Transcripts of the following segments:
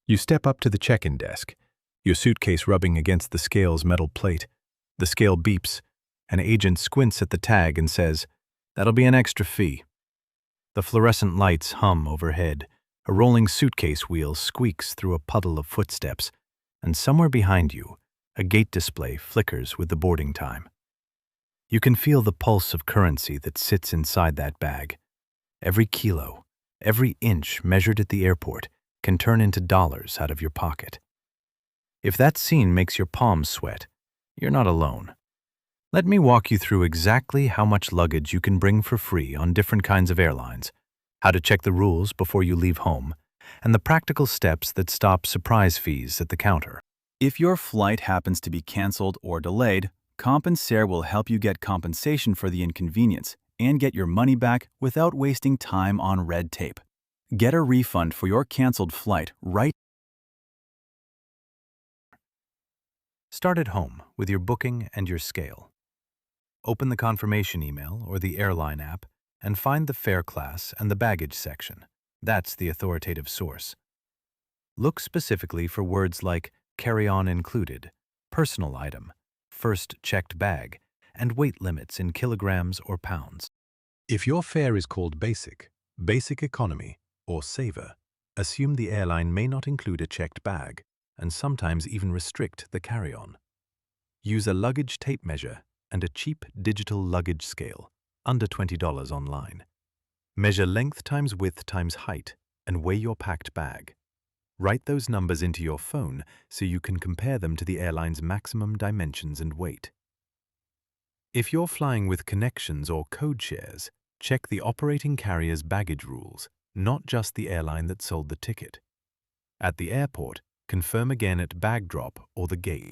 You step up to the check-in desk, your suitcase rubbing against the scale's metal plate. The scale beeps. An agent squints at the tag and says, "That'll be an extra fee." The fluorescent lights hum overhead. A rolling suitcase wheel squeaks through a puddle of footsteps, and somewhere behind you, a gate display flickers with the boarding time. You can feel the pulse of currency that sits inside that bag. Every kilo, every inch measured at the airport can turn into dollars out of your pocket. If that scene makes your palms sweat, you're not alone. Let me walk you through exactly how much luggage you can bring for free on different kinds of airlines, how to check the rules before you leave home, and the practical steps that stop surprise fees at the counter. If your flight happens to be canceled or delayed, Compensair will help you get compensation for the inconvenience and get your money back without wasting time on red tape. Get a refund for your canceled flight right. Start at home with your booking and your scale. Open the confirmation email or the airline app and find the fare class and the baggage section. That's the authoritative source. Look specifically for words like carry-on included, personal item, first checked bag, and weight limits in kilograms or pounds. If your fare is called basic, basic economy, or saver, assume the airline may not include a checked bag and sometimes even restrict the carry-on. Use a luggage tape measure and a cheap digital luggage scale, under $20 online. Measure length times width times height and weigh your packed bag. Write those numbers into your phone so you can compare them to the airline's maximum dimensions and weight. If you're flying with connections or code shares, check the operating carrier's baggage rules, not just the airline that sold the ticket. At the airport, confirm again at bag drop or the gate.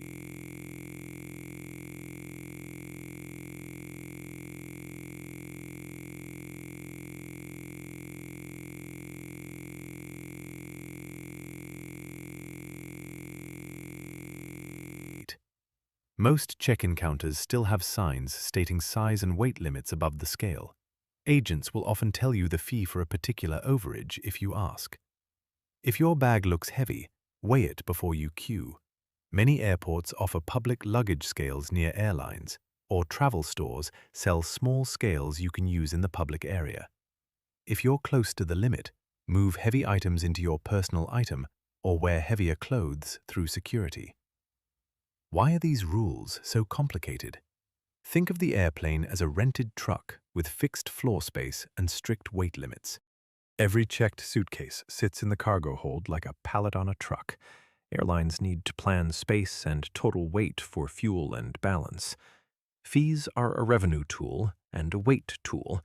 Most check-in counters still have signs stating size and weight limits above the scale. Agents will often tell you the fee for a particular overage if you ask. If your bag looks heavy, weigh it before you queue. Many airports offer public luggage scales near airlines, or travel stores sell small scales you can use in the public area. If you're close to the limit, move heavy items into your personal item or wear heavier clothes through security. Why are these rules so complicated? Think of the airplane as a rented truck with fixed floor space and strict weight limits. Every checked suitcase sits in the cargo hold like a pallet on a truck. Airlines need to plan space and total weight for fuel and balance. Fees are a revenue tool and a weight tool.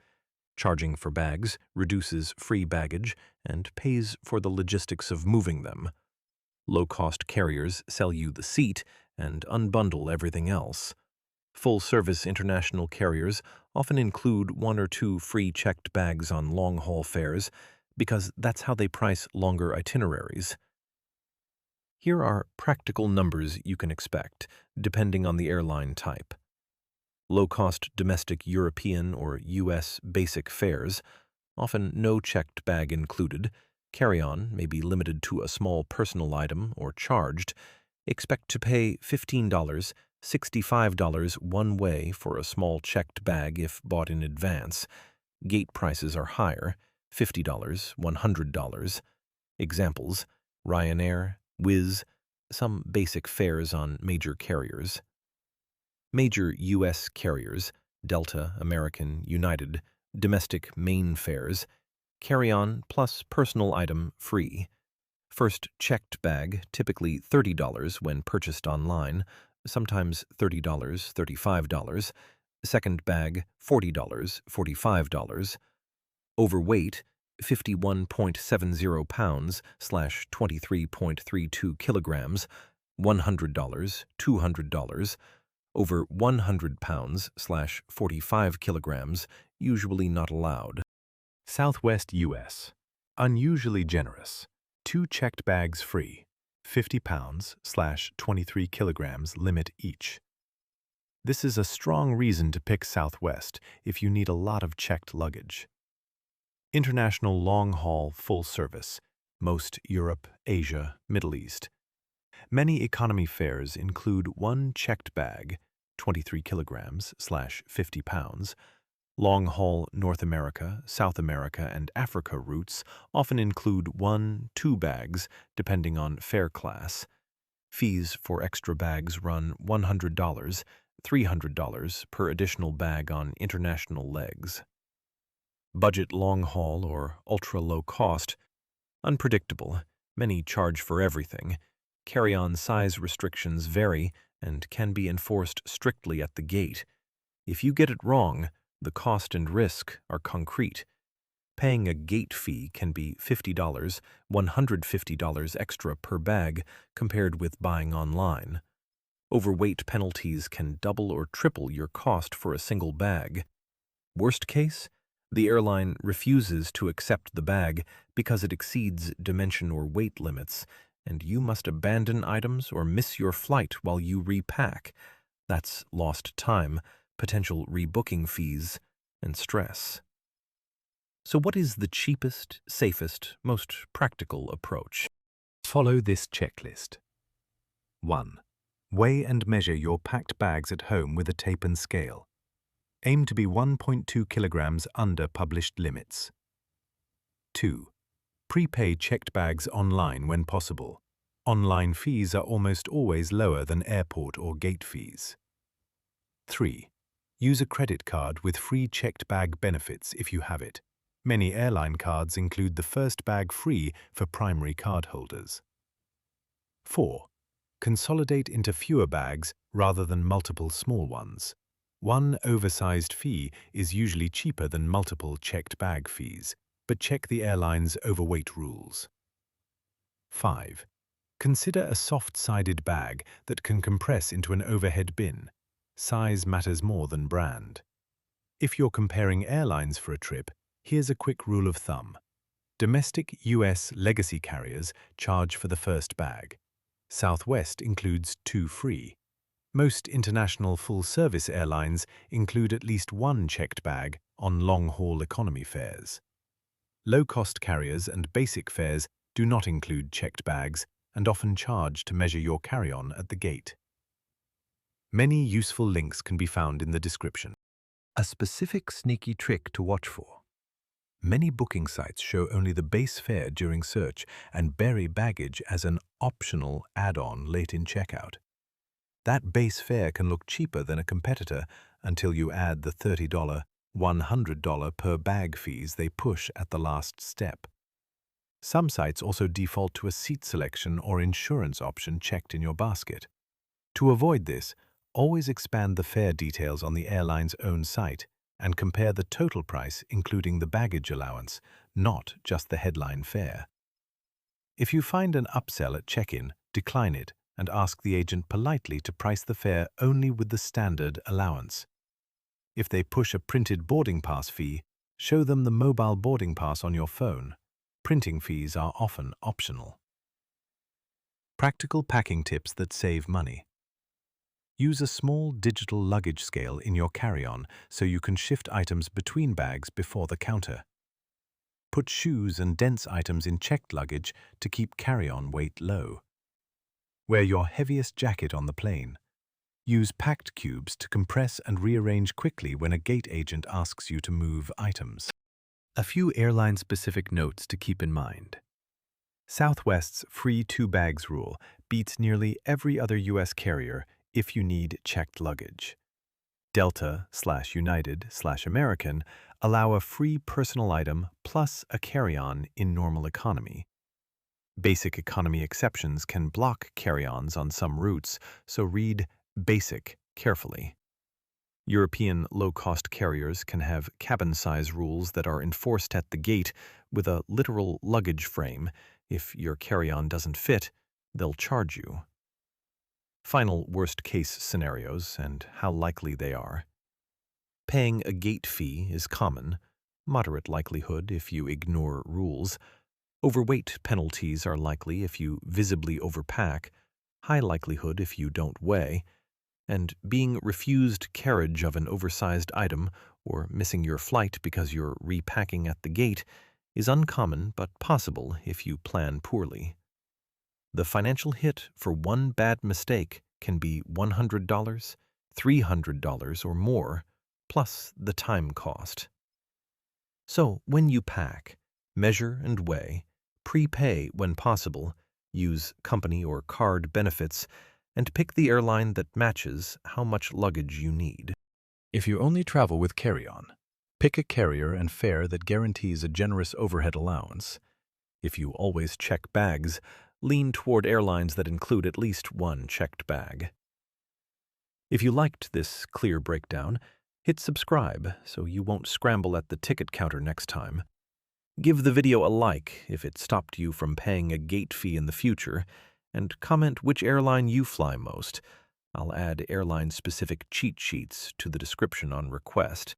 Charging for bags reduces free baggage and pays for the logistics of moving them. Low-cost carriers sell you the seat and unbundle everything else. Full-service international carriers often include 1 or 2 free checked bags on long-haul fares because that's how they price longer itineraries. Here are practical numbers you can expect, depending on the airline type. Low-cost domestic European or U.S. basic fares, often no checked bag included. Carry-on may be limited to a small personal item or charged. Expect to pay $15, $65 one way for a small checked bag if bought in advance. Gate prices are higher, $50, $100. Examples: Ryanair, Wizz, some basic fares on major carriers. Major U.S. carriers, Delta, American, United, domestic main fares, carry-on plus personal item free. First checked bag, typically $30 when purchased online, sometimes $30, $35. Second bag, $40, $45. Overweight, 51.70 pounds / 23.32 kilograms, $100, $200. Over 100 pounds / 45 kilograms, usually not allowed. Southwest U.S. Unusually generous. 2 checked bags free. 50 pounds / 23 kilograms limit each. This is a strong reason to pick Southwest if you need a lot of checked luggage. International long-haul full service. most Europe, Asia, Middle East. Many economy fares include one checked bag, 23 kilograms/50 pounds. Long-haul North America, South America, and Africa routes often include 1-2 bags, depending on fare class. Fees for extra bags run $100, $300 per additional bag on international legs. Budget long-haul or ultra-low cost. Unpredictable. Many charge for everything. Carry-on size restrictions vary and can be enforced strictly at the gate. If you get it wrong, the cost and risk are concrete. Paying a gate fee can be $50, $150 extra per bag compared with buying online. Overweight penalties can double or triple your cost for a single bag. Worst case, the airline refuses to accept the bag because it exceeds dimension or weight limits, and you must abandon items or miss your flight while you repack. That's lost time, potential rebooking fees, and stress. So what is the cheapest, safest, most practical approach? Follow this checklist. 1. Weigh and measure your packed bags at home with a tape and scale. Aim to be 1.2 kilograms under published limits. 2. Prepay checked bags online when possible. Online fees are almost always lower than airport or gate fees. 3. Use a credit card with free checked bag benefits if you have it. Many airline cards include the first bag free for primary cardholders. 4. Consolidate into fewer bags rather than multiple small ones. One oversized fee is usually cheaper than multiple checked bag fees, but check the airline's overweight rules. 5. Consider a soft-sided bag that can compress into an overhead bin. Size matters more than brand. If you're comparing airlines for a trip, here's a quick rule of thumb. Domestic U.S. legacy carriers charge for the first bag. Southwest includes 2 free. Most international full-service airlines include at least 1 checked bag on long-haul economy fares. Low-cost carriers and basic fares do not include checked bags and often charge to measure your carry-on at the gate. Many useful links can be found in the description. A specific sneaky trick to watch for. Many booking sites show only the base fare during search and bury baggage as an optional add-on late in checkout. That base fare can look cheaper than a competitor until you add the $30, $100 per bag fees they push at the last step. Some sites also default to a seat selection or insurance option checked in your basket. To avoid this, always expand the fare details on the airline's own site and compare the total price including the baggage allowance, not just the headline fare. If you find an upsell at check-in, decline it and ask the agent politely to price the fare only with the standard allowance. If they push a printed boarding pass fee, show them the mobile boarding pass on your phone. Printing fees are often optional. Practical packing tips that save money. Use a small digital luggage scale in your carry-on so you can shift items between bags before the counter. Put shoes and dense items in checked luggage to keep carry-on weight low. Wear your heaviest jacket on the plane. Use packed cubes to compress and rearrange quickly when a gate agent asks you to move items. A few airline-specific notes to keep in mind. Southwest's free 2 bags rule beats nearly every other U.S. carrier if you need checked luggage. Delta/United/American allow a free personal item plus a carry-on in normal economy. Basic economy exceptions can block carry-ons on some routes, so read basic carefully. European low-cost carriers can have cabin size rules that are enforced at the gate with a literal luggage frame. If your carry-on doesn't fit, they'll charge you. Final worst-case scenarios and how likely they are. Paying a gate fee is common, moderate likelihood if you ignore rules. Overweight penalties are likely if you visibly overpack, high likelihood if you don't weigh, and being refused carriage of an oversized item or missing your flight because you're repacking at the gate is uncommon but possible if you plan poorly. The financial hit for one bad mistake can be $100, $300 or more, plus the time cost. So when you pack, measure and weigh, prepay when possible, use company or card benefits, and pick the airline that matches how much luggage you need. If you only travel with carry-on, pick a carrier and fare that guarantees a generous overhead allowance. If you always check bags, lean toward airlines that include at least one checked bag. If you liked this clear breakdown, hit subscribe so you won't scramble at the ticket counter next time. Give the video a like if it stopped you from paying a gate fee in the future, and comment which airline you fly most. I'll add airline-specific cheat sheets to the description on request.